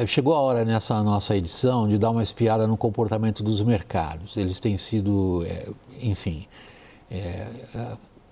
Chegou a hora nessa nossa edição de dar uma espiada no comportamento dos mercados. Eles têm sido, enfim,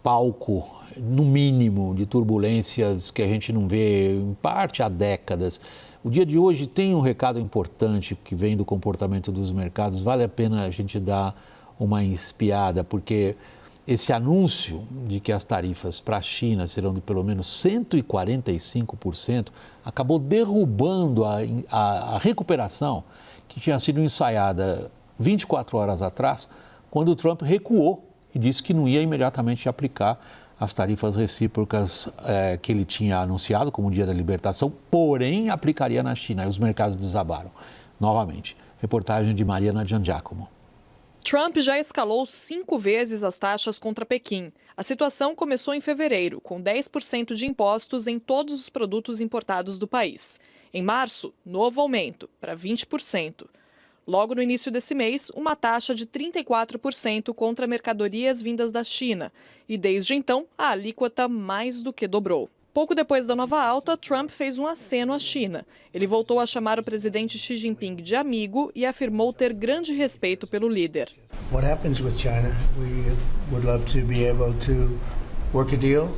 palco, no mínimo, de turbulências que a gente não vê, em parte, há décadas. O dia de hoje tem um recado importante que vem do comportamento dos mercados. Vale a pena a gente dar uma espiada, porque esse anúncio de que as tarifas para a China serão de pelo menos 145% acabou derrubando a recuperação que tinha sido ensaiada 24 horas atrás, quando o Trump recuou e disse que não ia imediatamente aplicar as tarifas recíprocas que ele tinha anunciado como dia da libertação, porém aplicaria na China. E os mercados desabaram novamente. Reportagem de Mariana Giangiacomo. Trump já escalou 5 vezes as taxas contra Pequim. A situação começou em fevereiro, com 10% de impostos em todos os produtos importados do país. Em março, novo aumento, para 20%. Logo no início desse mês, uma taxa de 34% contra mercadorias vindas da China. E desde então, a alíquota mais do que dobrou. Pouco depois da nova alta, Trump fez um aceno à China. Ele voltou a chamar o presidente Xi Jinping de amigo e afirmou ter grande respeito pelo líder. What happens with China? We would love to be able to work a deal.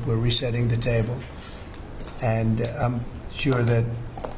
We're resetting the table, and I'm sure that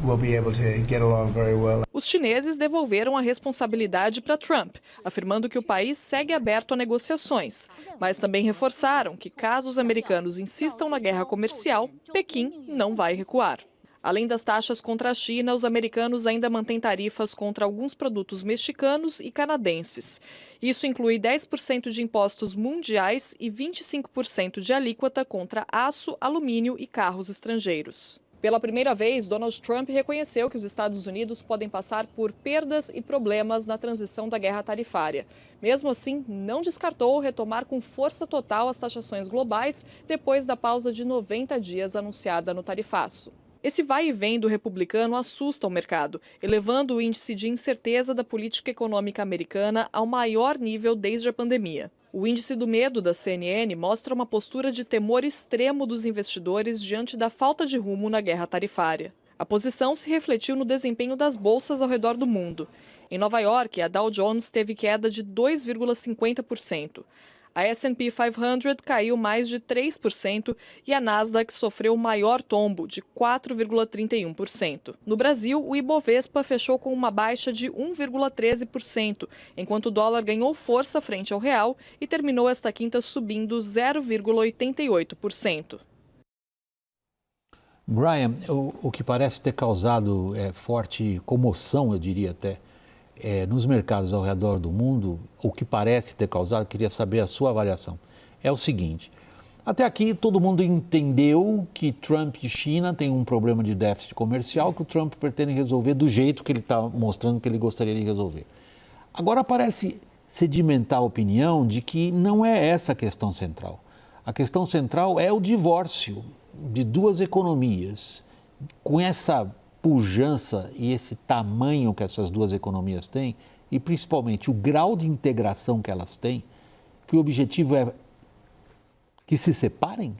we'll be able to get along very well. Os chineses devolveram a responsabilidade para Trump, afirmando que o país segue aberto a negociações, mas também reforçaram que, caso os americanos insistam na guerra comercial, Pequim não vai recuar. Além das taxas contra a China, os americanos ainda mantêm tarifas contra alguns produtos mexicanos e canadenses. Isso inclui 10% de impostos mundiais e 25% de alíquota contra aço, alumínio e carros estrangeiros. Pela primeira vez, Donald Trump reconheceu que os Estados Unidos podem passar por perdas e problemas na transição da guerra tarifária. Mesmo assim, não descartou retomar com força total as taxações globais depois da pausa de 90 dias anunciada no tarifaço. Esse vai e vem do republicano assusta o mercado, elevando o índice de incerteza da política econômica americana ao maior nível desde a pandemia. O índice do medo da CNN mostra uma postura de temor extremo dos investidores diante da falta de rumo na guerra tarifária. A posição se refletiu no desempenho das bolsas ao redor do mundo. Em Nova York, a Dow Jones teve queda de 2,50%. A S&P 500 caiu mais de 3% e a Nasdaq sofreu o maior tombo, de 4,31%. No Brasil, o Ibovespa fechou com uma baixa de 1,13%, enquanto o dólar ganhou força frente ao real e terminou esta quinta subindo 0,88%. Brian, o que parece ter causado forte comoção, eu diria até, nos mercados ao redor do mundo, o que parece ter causado, queria saber a sua avaliação, é o seguinte: até aqui todo mundo entendeu que Trump e China têm um problema de déficit comercial que o Trump pretende resolver do jeito que ele está mostrando que ele gostaria de resolver. Agora parece sedimentar a opinião de que não é essa a questão central. A questão central é o divórcio de duas economias. Com essa pujança e esse tamanho que essas duas economias têm, e principalmente o grau de integração que elas têm, que o objetivo é que se separem?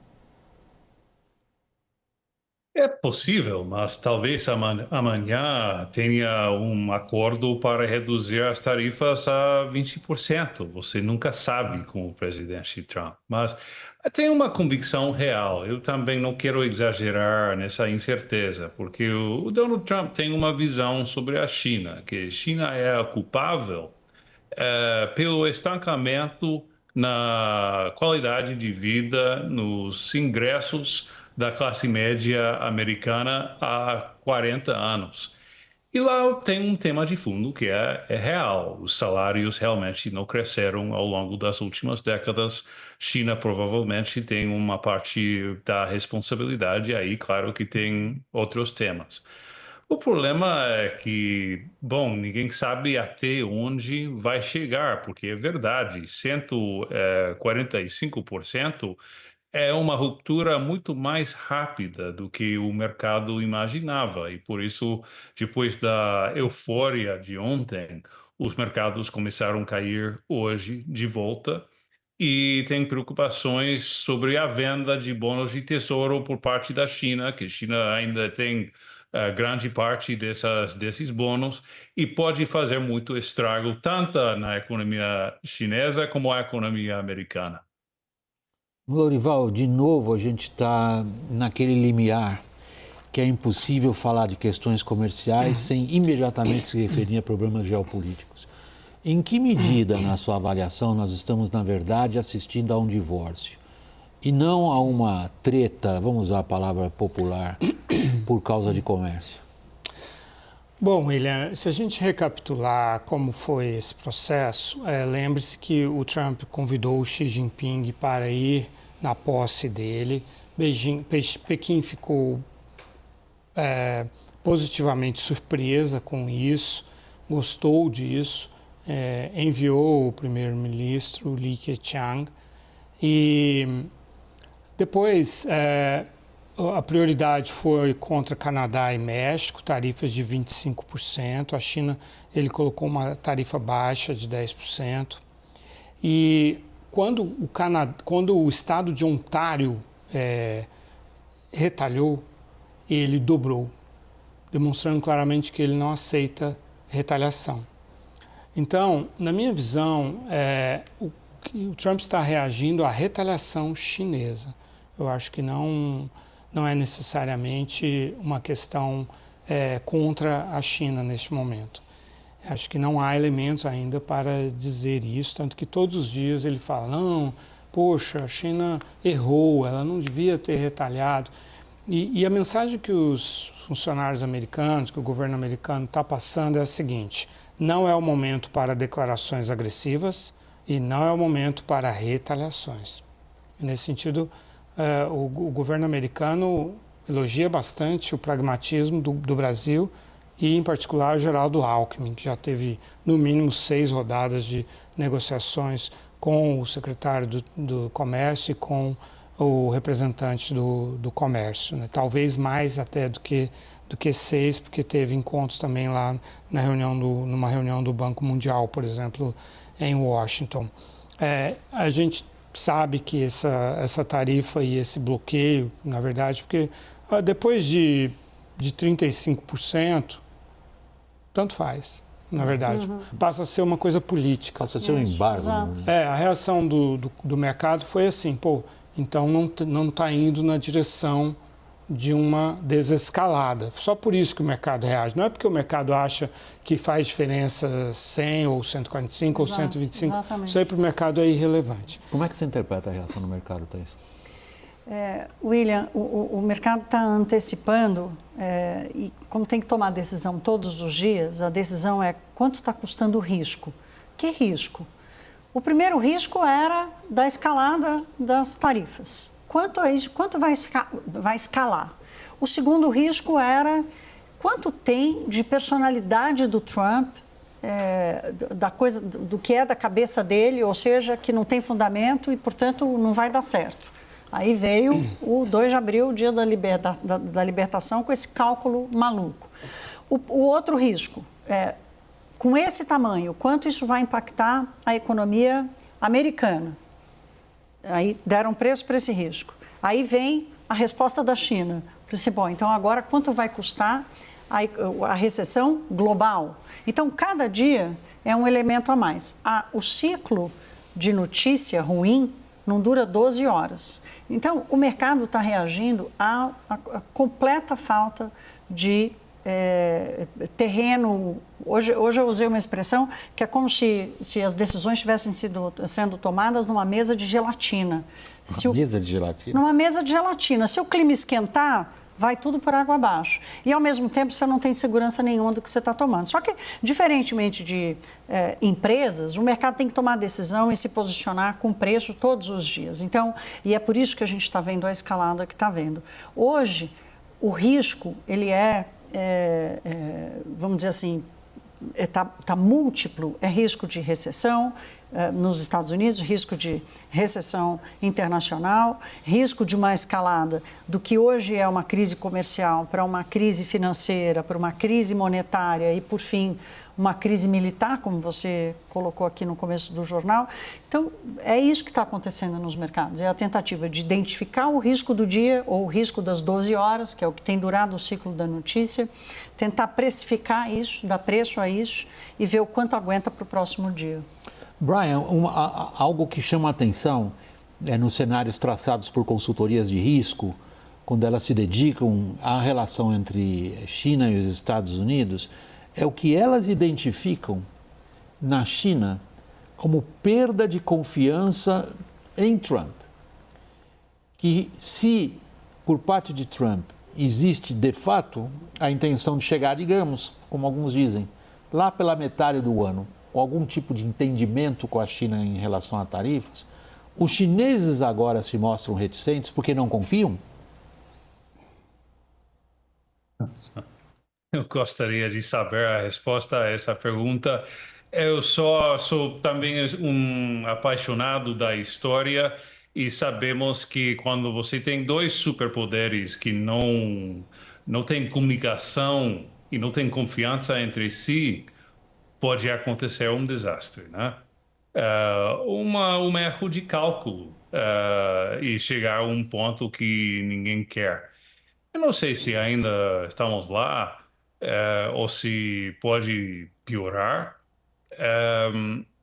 É possível, mas talvez amanhã tenha um acordo para reduzir as tarifas a 20%. Você nunca sabe com o presidente Trump. Mas tem uma convicção real. Eu também não quero exagerar nessa incerteza, porque o Donald Trump tem uma visão sobre a China, que a China é a culpável pelo estancamento na qualidade de vida, nos ingressos da classe média americana há 40 anos. E lá tem um tema de fundo que é real. Os salários realmente não cresceram ao longo das últimas décadas. China provavelmente tem uma parte da responsabilidade aí, claro que tem outros temas. O problema é que, bom, ninguém sabe até onde vai chegar, porque é verdade, 145% é uma ruptura muito mais rápida do que o mercado imaginava. E por isso, depois da euforia de ontem, os mercados começaram a cair hoje de volta. E tem preocupações sobre a venda de bônus de tesouro por parte da China, que a China ainda tem grande parte desses bônus e pode fazer muito estrago tanto na economia chinesa como na economia americana. Lorival, de novo a gente está naquele limiar que é impossível falar de questões comerciais sem imediatamente se referir a problemas geopolíticos. Em que medida, na sua avaliação, nós estamos, na verdade, assistindo a um divórcio e não a uma treta, vamos usar a palavra popular, por causa de comércio? Bom, William, se a gente recapitular como foi esse processo, lembre-se que o Trump convidou o Xi Jinping para ir na posse dele. Pequim ficou positivamente surpresa com isso, gostou disso, enviou o primeiro-ministro Li Keqiang e depois a prioridade foi contra Canadá e México, tarifas de 25%. A China, ele colocou uma tarifa baixa de 10%. E quando o estado de Ontário retalhou, ele dobrou, demonstrando claramente que ele não aceita retaliação. Então, na minha visão, o Trump está reagindo à retaliação chinesa. Eu acho que não é necessariamente uma questão contra a China neste momento. Acho que não há elementos ainda para dizer isso, tanto que todos os dias ele fala, não, poxa, a China errou, ela não devia ter retaliado. E a mensagem que os funcionários americanos, que o governo americano está passando é a seguinte: não é o momento para declarações agressivas e não é o momento para retaliações. E nesse sentido, o governo americano elogia bastante o pragmatismo do Brasil e, em particular, o Geraldo Alckmin, que já teve, no mínimo, 6 rodadas de negociações com o secretário do Comércio e com o representante do Comércio, né? Talvez mais até do que 6, porque teve encontros também lá numa reunião do Banco Mundial, por exemplo, em Washington. A gente sabe que essa tarifa e esse bloqueio, na verdade, porque depois de 35%, tanto faz, na verdade. Passa a ser uma coisa política. Passa a ser um embargo. Né? A reação do mercado foi assim, então não está indo na direção de uma desescalada. Só por isso que o mercado reage. Não é porque o mercado acha que faz diferença 100 ou 145 ou 125. Exatamente. Isso aí para o mercado é irrelevante. Como é que você interpreta a reação no mercado, Thaís? William, o mercado está antecipando e como tem que tomar decisão todos os dias, a decisão é quanto está custando o risco. Que risco? O primeiro risco era da escalada das tarifas. Quanto vai escalar? O segundo risco era quanto tem de personalidade do Trump, do que é da cabeça dele, ou seja, que não tem fundamento e, portanto, não vai dar certo. Aí veio o 2 de abril, o dia da libertação, com esse cálculo maluco. O outro risco com esse tamanho, quanto isso vai impactar a economia americana? Aí deram preço para esse risco. Aí vem a resposta da China. Bom, então agora quanto vai custar a recessão global? Então, cada dia é um elemento a mais. O ciclo de notícia ruim não dura 12 horas. Então, o mercado está reagindo à completa falta de terreno. Hoje eu usei uma expressão que é como se as decisões estivessem sendo tomadas numa mesa de gelatina. Mesa de gelatina? Numa mesa de gelatina. Se o clima esquentar, vai tudo por água abaixo. E, ao mesmo tempo, você não tem segurança nenhuma do que você está tomando. Só que, diferentemente de empresas, o mercado tem que tomar decisão e se posicionar com preço todos os dias. Então, e é por isso que a gente está vendo a escalada que está vendo. Hoje, o risco, ele vamos dizer assim, está múltiplo. É risco de recessão, nos Estados Unidos, risco de recessão internacional, risco de uma escalada do que hoje é uma crise comercial para uma crise financeira, para uma crise monetária e, por fim, uma crise militar, como você colocou aqui no começo do jornal. Então, é isso que está acontecendo nos mercados, é a tentativa de identificar o risco do dia ou o risco das 12 horas, que é o que tem durado o ciclo da notícia, tentar precificar isso, dar preço a isso e ver o quanto aguenta para o próximo dia. Brian, algo que chama a atenção nos cenários traçados por consultorias de risco, quando elas se dedicam à relação entre China e os Estados Unidos, é o que elas identificam na China como perda de confiança em Trump. Que se, por parte de Trump, existe de fato a intenção de chegar, digamos, como alguns dizem, lá pela metade do ano, ou algum tipo de entendimento com a China em relação a tarifas, os chineses agora se mostram reticentes porque não confiam? Eu gostaria de saber a resposta a essa pergunta. Eu sou também um apaixonado da história e sabemos que quando você tem dois superpoderes que não têm comunicação e não têm confiança entre si, pode acontecer um desastre, né? Um erro de cálculo e chegar a um ponto que ninguém quer. Eu não sei se ainda estamos lá ou se pode piorar,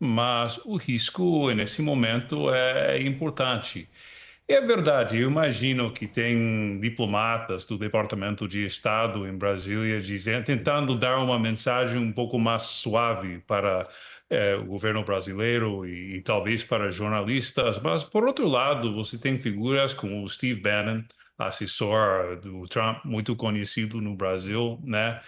mas o risco nesse momento é importante. É verdade, eu imagino que tem diplomatas do Departamento de Estado em Brasília tentando dar uma mensagem um pouco mais suave para o governo brasileiro e talvez para jornalistas, mas, por outro lado, você tem figuras como o Steve Bannon, assessor do Trump, muito conhecido no Brasil, né,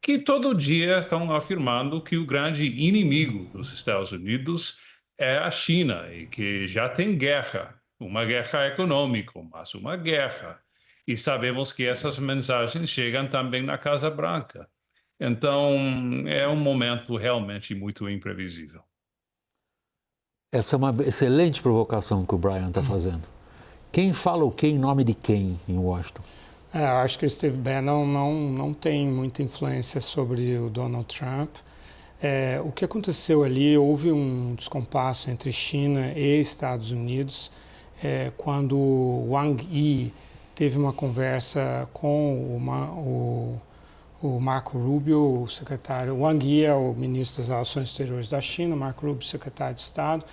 que todo dia estão afirmando que o grande inimigo dos Estados Unidos é a China e que já tem guerra. Uma guerra econômica, mas uma guerra. E sabemos que essas mensagens chegam também na Casa Branca. Então, é um momento realmente muito imprevisível. Essa é uma excelente provocação que o Brian está fazendo. Quem fala o quê em nome de quem em Washington? Eu acho que o Steve Bannon não tem muita influência sobre o Donald Trump. O que aconteceu ali, houve um descompasso entre China e Estados Unidos, quando Wang Yi teve uma conversa com o Marco Rubio, o secretário. Wang Yi é o ministro das Relações Exteriores da China, Marco Rubio, secretário de Estado.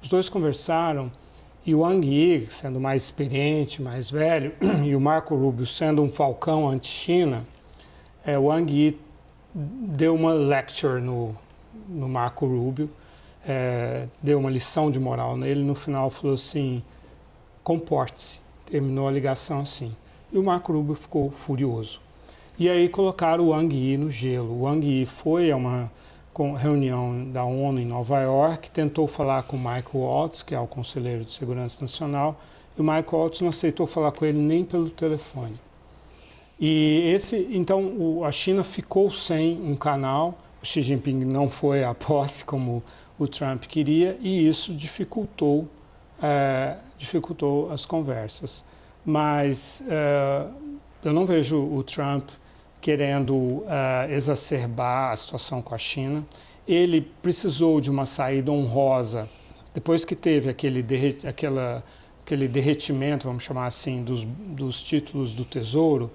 Os dois conversaram e o Wang Yi, sendo mais experiente, mais velho, e o Marco Rubio sendo um falcão anti-China, o Wang Yi deu uma lecture no Marco Rubio, deu uma lição de moral nele, no final falou assim: comporte-se. Terminou a ligação assim. E o Marco Rubio ficou furioso. E aí colocaram o Wang Yi no gelo. O Wang Yi foi a uma reunião da ONU em Nova York, tentou falar com o Michael Waltz, que é o conselheiro de Segurança Nacional, e o Michael Waltz não aceitou falar com ele nem pelo telefone. Então a China ficou sem um canal, o Xi Jinping não foi à posse como o Trump queria, e isso dificultou as conversas. Mas eu não vejo o Trump querendo exacerbar a situação com a China. Ele precisou de uma saída honrosa, depois que teve aquele derretimento, vamos chamar assim, dos títulos do Tesouro,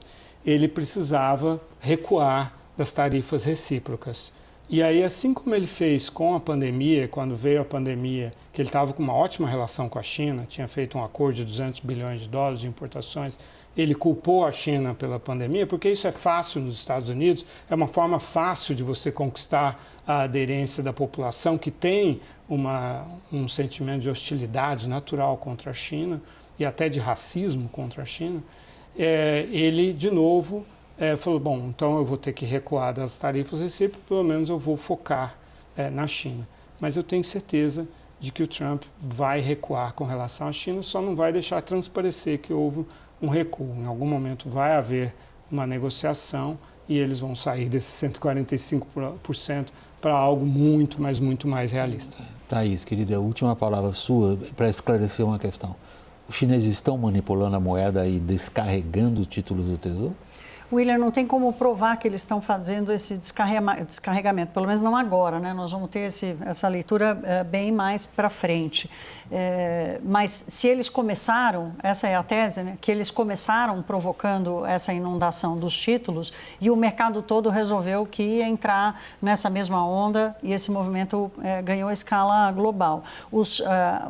ele precisava recuar das tarifas recíprocas. E aí, assim como ele fez com a pandemia, quando veio a pandemia, que ele estava com uma ótima relação com a China, tinha feito um acordo de 200 bilhões de dólares de importações, ele culpou a China pela pandemia, porque isso é fácil nos Estados Unidos, é uma forma fácil de você conquistar a aderência da população que tem um sentimento de hostilidade natural contra a China e até de racismo contra a China. Ele, de novo, falou, bom, então eu vou ter que recuar das tarifas recíprocas, pelo menos eu vou focar na China. Mas eu tenho certeza de que o Trump vai recuar com relação à China, só não vai deixar transparecer que houve um recuo. Em algum momento vai haver uma negociação e eles vão sair desses 145% para algo muito, mas muito mais realista. Thaís, querida, a última palavra sua para esclarecer uma questão. Os chineses estão manipulando a moeda e descarregando os títulos do Tesouro? William, não tem como provar que eles estão fazendo esse descarregamento, pelo menos não agora, né? Nós vamos ter essa leitura bem mais para frente. Mas se eles começaram, essa é a tese, né? Que eles começaram provocando essa inundação dos títulos e o mercado todo resolveu que ia entrar nessa mesma onda e esse movimento ganhou escala global.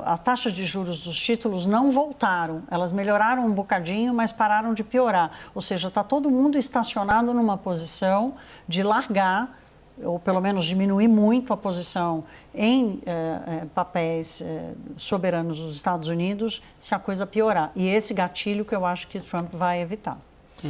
As taxas de juros dos títulos não voltaram, elas melhoraram um bocadinho, mas pararam de piorar. Ou seja, está todo mundo estacionado numa posição de largar, ou pelo menos diminuir muito a posição em papéis soberanos dos Estados Unidos, se a coisa piorar. E esse gatilho que eu acho que Trump vai evitar.